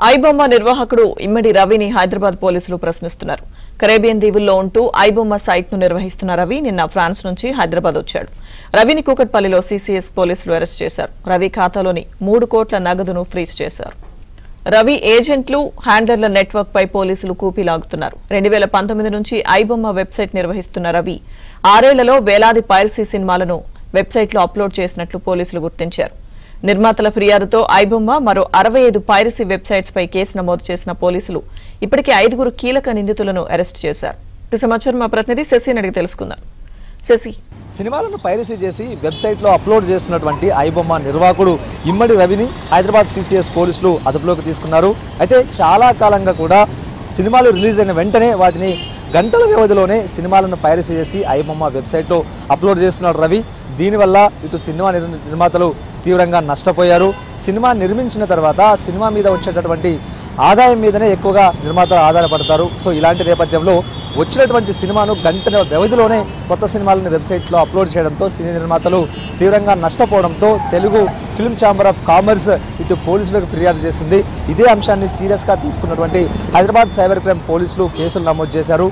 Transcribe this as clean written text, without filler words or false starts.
ఐబొమ్మ నిర్వాహకుడు ఇమ్మడి రవిని హైదరాబాద్ పోలీసులు ప్రశ్నిస్తున్నారు. కరేబియన్ దీవుల్లో ఉంటూ ఐబొమ్మ సైట్ ను నిర్వహిస్తున్న రవి నిన్న ఫ్రాన్స్ నుంచి హైదరాబాద్ వచ్చాడు. రవిని కూకట్పల్లిలో సీసీఎస్ పోలీసులు అరెస్ట్ చేశారు. రవి ఖాతాలోని 3 కోట్ల నగదును ఫ్రీజ్ చేశారు. రవి ఏజెంట్లు, హ్యాండర్ల నెట్వర్క్ పై పోలీసులు కూపీలాగుతున్నారు. 2019 నుంచి ఐబొమ్మ వెబ్సైట్ నిర్వహిస్తున్న రవి 6 ఏళ్లలో వేలాది పైరసీ సినిమాలను వెబ్సైట్లో అప్లోడ్ చేసినట్లు పోలీసులు గుర్తించారు. నిర్మాతల ఫిర్యాదుతో ఐబొమ్మ మరో 65 పైరసీ వెబ్సైట్స్ పై కేసు నమోదు చేసిన పోలీసులు ఇప్పటికే 5 కీలక నిందితులను అరెస్ట్ చేశారు. ఈ సమాచారం మా ప్రతినిధి శశిని అడిగి తెలుసుకుందాం. శశి, సినిమాలను పైరసీ చేసి వెబ్సైట్లో అప్లోడ్ చేస్తున్నటువంటి ఐబొమ్మ నిర్వాహకుడు ఇమ్మడి రవిని హైదరాబాద్ సీసీఎస్ పోలీసులు అదుపులోకి తీసుకున్నారు. అయితే చాలా కాలంగా కూడా సినిమాలు రిలీజ్ అయిన వెంటనే వాటిని గంటల వ్యవధిలోనే సినిమాలను పైరసీ చేసి ఐబొమ్మ వెబ్సైట్లో అప్లోడ్ చేస్తున్నాడు రవి. దీనివల్ల ఇటు సినిమా నిర్మాతలు తీవ్రంగా నష్టపోయారు. సినిమా నిర్మించిన తర్వాత సినిమా మీద వచ్చేటటువంటి ఆదాయం మీదనే ఎక్కువగా నిర్మాతలు ఆధారపడతారు. సో ఇలాంటి నేపథ్యంలో వచ్చినటువంటి సినిమాను గంటల వ్యవధిలోనే కొత్త సినిమాలను వెబ్సైట్లో అప్లోడ్ చేయడంతో సినీ నిర్మాతలు తీవ్రంగా నష్టపోవడంతో Telugu film chamber of commerce ఇటు పోలీసులకు ఫిర్యాదు చేసింది. ఇదే అంశాన్ని సీరియస్గా తీసుకున్నటువంటి హైదరాబాద్ సైబర్ క్రైమ్ పోలీసులు కేసులు నమోదు చేశారు.